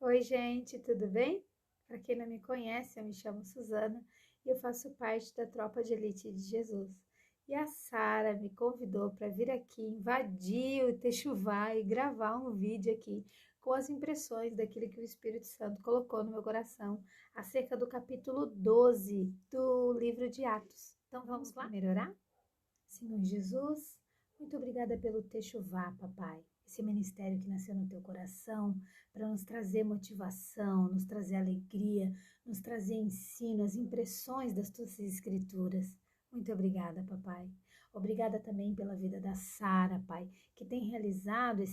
Oi, gente, tudo bem? Para quem não me conhece, eu me chamo Suzana e eu faço parte da tropa de elite de Jesus. E a Sara me convidou para vir aqui invadir o Techuvá e gravar um vídeo aqui com as impressões daquilo que o Espírito Santo colocou no meu coração acerca do capítulo 12 do livro de Atos. Então vamos lá? Melhorar? Senhor Jesus, muito obrigada pelo Techuvá, papai. Esse ministério que nasceu no teu coração para nos trazer motivação, nos trazer alegria, nos trazer ensino, as impressões das tuas escrituras. Muito obrigada, papai. Obrigada também pela vida da Sara, pai, que tem realizado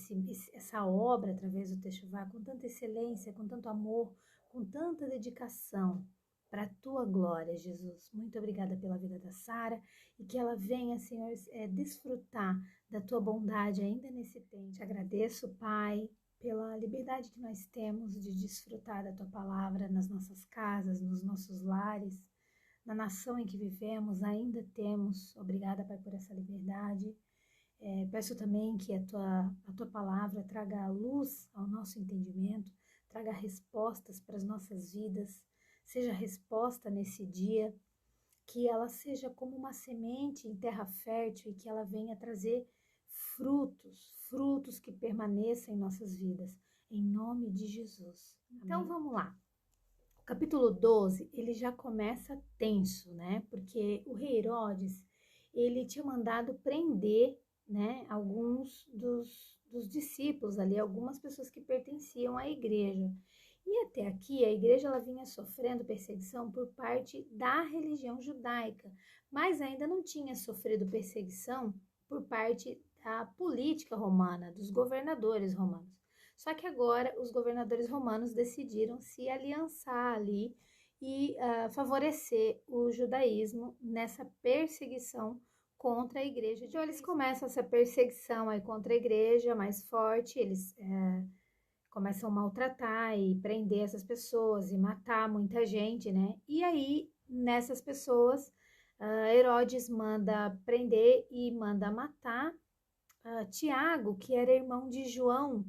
essa obra através do Techuvá com tanta excelência, com tanto amor, com tanta dedicação para a tua glória, Jesus. Muito obrigada pela vida da Sara e que ela venha, Senhor, desfrutar da tua bondade ainda nesse tempo. Te agradeço, Pai, pela liberdade que nós temos de desfrutar da tua palavra nas nossas casas, nos nossos lares, na nação em que vivemos, ainda temos. Obrigada, Pai, por essa liberdade. Peço também que a tua palavra traga luz ao nosso entendimento, traga respostas para as nossas vidas, seja resposta nesse dia, que ela seja como uma semente em terra fértil e que ela venha trazer frutos que permaneçam em nossas vidas, em nome de Jesus. Então vamos lá. O capítulo 12, ele já começa tenso, né? Porque o rei Herodes, ele tinha mandado prender, né, alguns dos discípulos ali, algumas pessoas que pertenciam à igreja. E até aqui a igreja ela vinha sofrendo perseguição por parte da religião judaica, mas ainda não tinha sofrido perseguição por parte da política romana, dos governadores romanos. Só que agora os governadores romanos decidiram se aliançar ali e favorecer o judaísmo nessa perseguição contra a igreja. Então eles começam essa perseguição aí contra a igreja mais forte, eles começam a maltratar e prender essas pessoas e matar muita gente, né? E aí, nessas pessoas, Herodes manda prender e manda matar Tiago, que era irmão de João.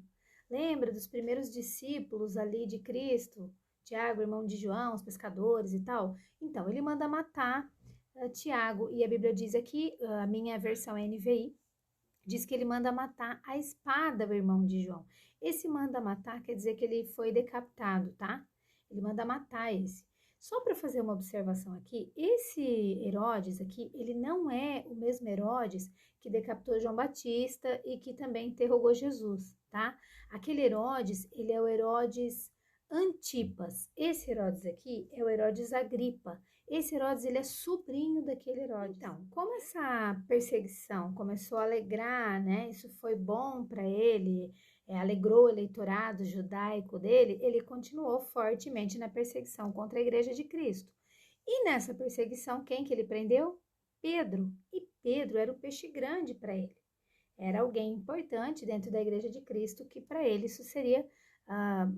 Lembra dos primeiros discípulos ali de Cristo? Tiago, irmão de João, os pescadores e tal. Então, ele manda matar Tiago, e a Bíblia diz aqui, a minha versão é NVI, diz que ele manda matar a espada do irmão de João. Esse manda matar quer dizer que ele foi decapitado, tá? Ele manda matar esse. Só para fazer uma observação aqui, esse Herodes aqui, ele não é o mesmo Herodes que decapitou João Batista e que também interrogou Jesus, tá? Aquele Herodes, ele é o Herodes Antipas. Esse Herodes aqui é o Herodes Agripa. Esse Herodes, ele é sobrinho daquele Herodes. Então, como essa perseguição começou a alegrar, né? Isso foi bom para ele, alegrou o eleitorado judaico dele, ele continuou fortemente na perseguição contra a igreja de Cristo. E nessa perseguição, quem que ele prendeu? Pedro. E Pedro era o peixe grande para ele. Era alguém importante dentro da igreja de Cristo, que para ele isso seria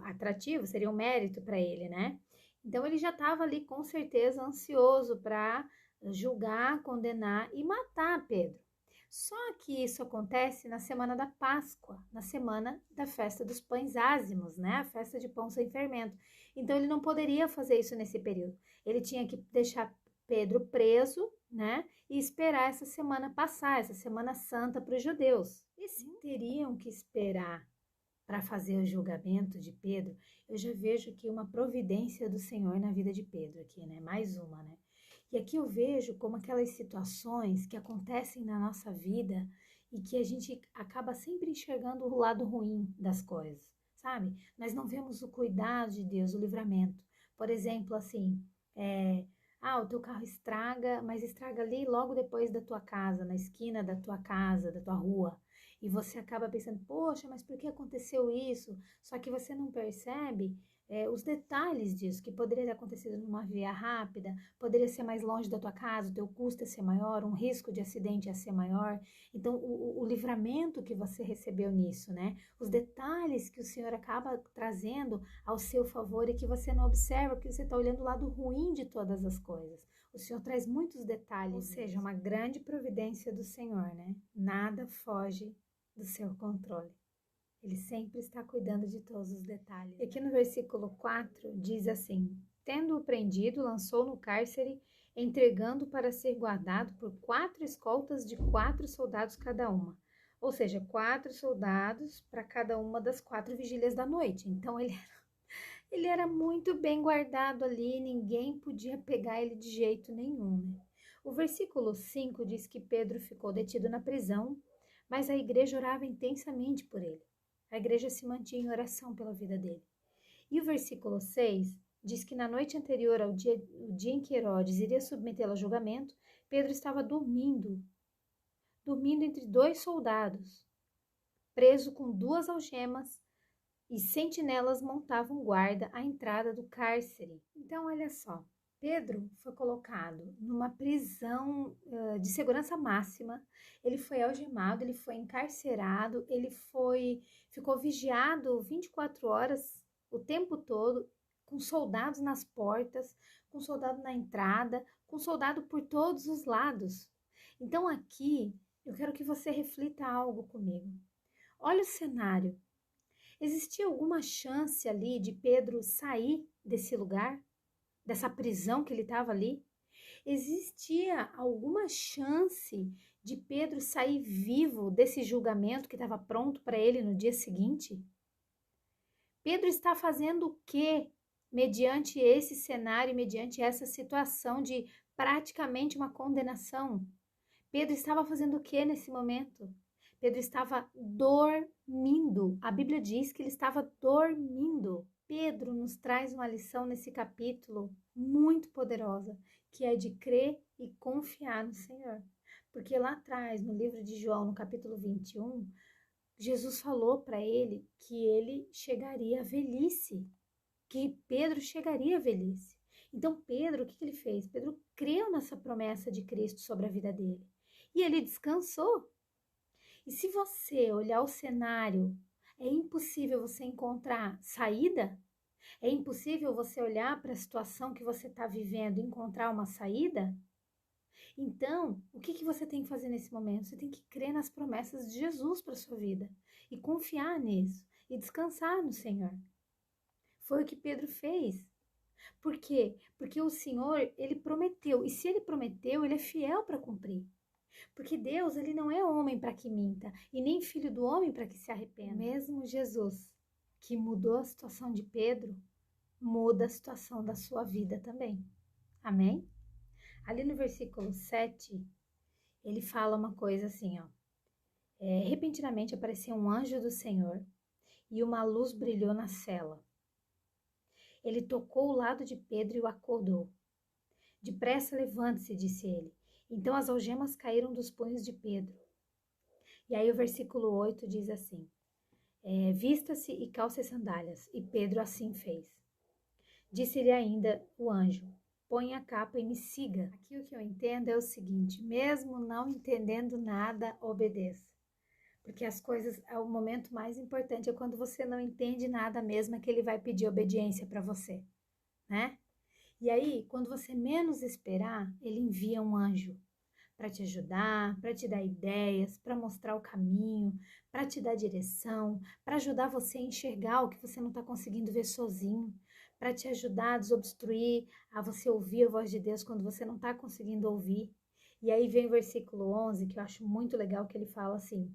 atrativo, seria um mérito para ele, né? Então ele já estava ali com certeza ansioso para julgar, condenar e matar Pedro. Só que isso acontece na semana da Páscoa, na semana da festa dos pães ázimos, né? A festa de pão sem fermento. Então ele não poderia fazer isso nesse período. Ele tinha que deixar Pedro preso, né? E esperar essa semana passar, essa semana santa para os judeus. E se teriam que esperar para fazer o julgamento de Pedro, eu já vejo aqui uma providência do Senhor na vida de Pedro aqui, né? Mais uma, né? E aqui eu vejo como aquelas situações que acontecem na nossa vida e que a gente acaba sempre enxergando o lado ruim das coisas, sabe? Nós não vemos o cuidado de Deus, o livramento. Por exemplo, assim, o teu carro estraga, mas estraga ali logo depois da tua casa, na esquina da tua casa, da tua rua. E você acaba pensando, poxa, mas por que aconteceu isso? Só que você não percebe os detalhes disso, que poderia ter acontecido numa via rápida, poderia ser mais longe da tua casa, o teu custo ia ser maior, um risco de acidente ia ser maior. Então, o livramento que você recebeu nisso, né? Os detalhes que o Senhor acaba trazendo ao seu favor e que você não observa, porque você está olhando o lado ruim de todas as coisas. O Senhor traz muitos detalhes, ou seja, uma grande providência do Senhor, né? Nada foge do seu controle. Ele sempre está cuidando de todos os detalhes. E aqui no versículo 4 diz assim: tendo-o prendido, lançou no cárcere, entregando para ser guardado por 4 escoltas de 4 soldados cada uma. Ou seja, 4 soldados para cada uma das 4 vigílias da noite. Então ele era muito bem guardado ali, ninguém podia pegar ele de jeito nenhum, né? O versículo 5 diz que Pedro ficou detido na prisão, mas a igreja orava intensamente por ele. A igreja se mantinha em oração pela vida dele. E o versículo 6 diz que na noite anterior ao dia em que Herodes iria submetê-lo a julgamento, Pedro estava dormindo entre 2 soldados, preso com 2 algemas, e sentinelas montavam guarda à entrada do cárcere. Então, olha só, Pedro foi colocado numa prisão de segurança máxima, ele foi algemado, ele foi encarcerado, ficou vigiado 24 horas, o tempo todo, com soldados nas portas, com soldado na entrada, com soldado por todos os lados. Então aqui, eu quero que você reflita algo comigo. Olha o cenário. Existia alguma chance ali de Pedro sair desse lugar, dessa prisão que ele estava ali? Existia alguma chance de Pedro sair vivo desse julgamento que estava pronto para ele no dia seguinte? Pedro está fazendo o quê mediante esse cenário, mediante essa situação de praticamente uma condenação? Pedro estava fazendo o quê nesse momento? Pedro estava dormindo. A Bíblia diz que ele estava dormindo. Pedro nos traz uma lição nesse capítulo muito poderosa, que é de crer e confiar no Senhor. Porque lá atrás, no livro de João, no capítulo 21, Jesus falou para ele que ele chegaria à velhice, que Pedro chegaria à velhice. Então, Pedro, o que ele fez? Pedro creu nessa promessa de Cristo sobre a vida dele. E ele descansou. E se você olhar o cenário, é impossível você encontrar saída? É impossível você olhar para a situação que você está vivendo e encontrar uma saída? Então, o que você tem que fazer nesse momento? Você tem que crer nas promessas de Jesus para a sua vida e confiar nisso e descansar no Senhor. Foi o que Pedro fez. Por quê? Porque o Senhor, ele prometeu, e se ele prometeu, ele é fiel para cumprir. Porque Deus, ele não é homem para que minta, e nem filho do homem para que se arrependa. Mesmo Jesus, que mudou a situação de Pedro, muda a situação da sua vida também. Amém? Ali no versículo 7, ele fala uma coisa assim, ó. Repentinamente apareceu um anjo do Senhor e uma luz brilhou na cela. Ele tocou o lado de Pedro e o acordou. Depressa, levante-se, disse ele. Então as algemas caíram dos punhos de Pedro. E aí o versículo 8 diz assim: vista-se e calce as sandálias. E Pedro assim fez. Disse-lhe ainda o anjo: põe a capa e me siga. Aqui o que eu entendo é o seguinte: mesmo não entendendo nada, obedeça. Porque as coisas, o momento mais importante é quando você não entende nada mesmo, é que ele vai pedir obediência para você, né? E aí, quando você menos esperar, ele envia um anjo para te ajudar, para te dar ideias, para mostrar o caminho, para te dar direção, para ajudar você a enxergar o que você não está conseguindo ver sozinho, para te ajudar a desobstruir, a você ouvir a voz de Deus quando você não está conseguindo ouvir. E aí vem o versículo 11, que eu acho muito legal, que ele fala assim: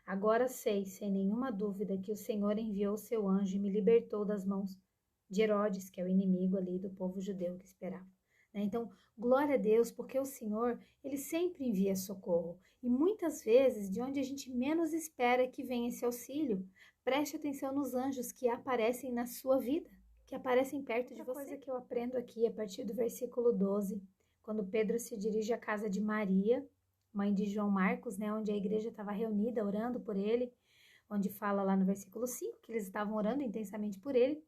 agora sei, sem nenhuma dúvida, que o Senhor enviou o seu anjo e me libertou das mãos de Herodes, que é o inimigo ali do povo judeu que esperava. Então, glória a Deus, porque o Senhor, ele sempre envia socorro. E muitas vezes, de onde a gente menos espera que venha esse auxílio. Preste atenção nos anjos que aparecem na sua vida, que aparecem perto de você. Outra coisa que eu aprendo aqui, a partir do versículo 12, quando Pedro se dirige à casa de Maria, mãe de João Marcos, onde a igreja estava reunida, orando por ele, onde fala lá no versículo 5, que eles estavam orando intensamente por ele.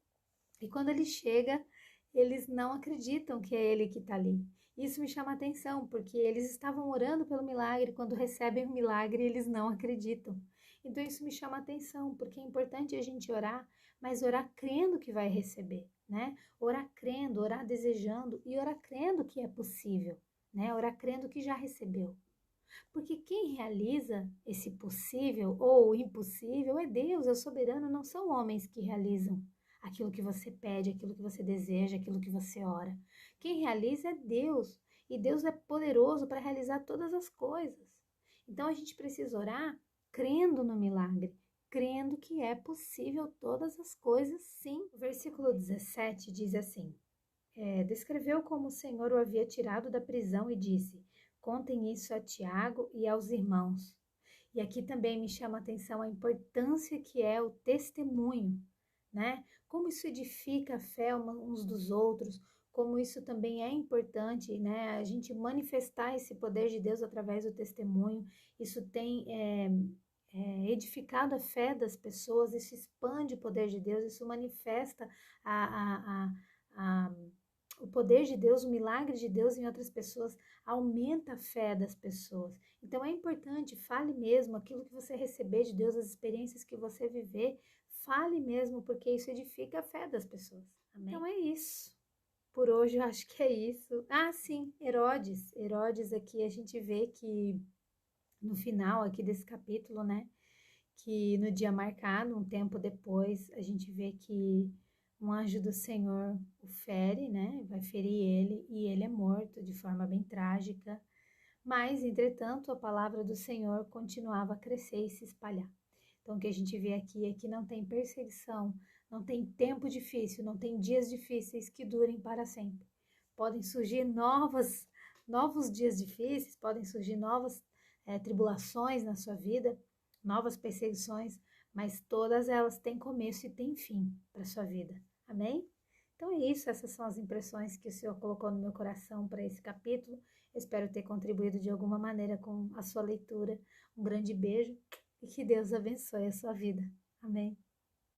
E quando ele chega, eles não acreditam que é ele que está ali. Isso me chama a atenção, porque eles estavam orando pelo milagre, quando recebem o milagre, eles não acreditam. Então isso me chama a atenção, porque é importante a gente orar, mas orar crendo que vai receber, né? Orar crendo, orar desejando e orar crendo que é possível, né? Orar crendo que já recebeu. Porque quem realiza esse possível ou impossível é Deus, é o soberano, não são homens que realizam aquilo que você pede, aquilo que você deseja, aquilo que você ora. Quem realiza é Deus, e Deus é poderoso para realizar todas as coisas. Então a gente precisa orar crendo no milagre, crendo que é possível todas as coisas, sim. O versículo 17 diz assim: descreveu como o Senhor o havia tirado da prisão e disse: contem isso a Tiago e aos irmãos. E aqui também me chama a atenção a importância que é o testemunho, né? Como isso edifica a fé uns dos outros, como isso também é importante, né? A gente manifestar esse poder de Deus através do testemunho, isso tem edificado a fé das pessoas, isso expande o poder de Deus, isso manifesta a o poder de Deus, o milagre de Deus em outras pessoas, aumenta a fé das pessoas. Então é importante, fale mesmo aquilo que você receber de Deus, as experiências que você viver, fale mesmo, porque isso edifica a fé das pessoas. Amém? Então é isso. Por hoje eu acho que é isso. Ah, sim, Herodes. Herodes aqui a gente vê que no final aqui desse capítulo, né, que no dia marcado, um tempo depois, a gente vê que um anjo do Senhor o fere, né? Vai ferir ele e ele é morto de forma bem trágica. Mas, entretanto, a palavra do Senhor continuava a crescer e se espalhar. Então, o que a gente vê aqui é que não tem perseguição, não tem tempo difícil, não tem dias difíceis que durem para sempre. Podem surgir novos dias difíceis, podem surgir novas tribulações na sua vida, novas perseguições, mas todas elas têm começo e têm fim para a sua vida. Amém? Então é isso, essas são as impressões que o Senhor colocou no meu coração para esse capítulo. Eu espero ter contribuído de alguma maneira com a sua leitura. Um grande beijo e que Deus abençoe a sua vida. Amém?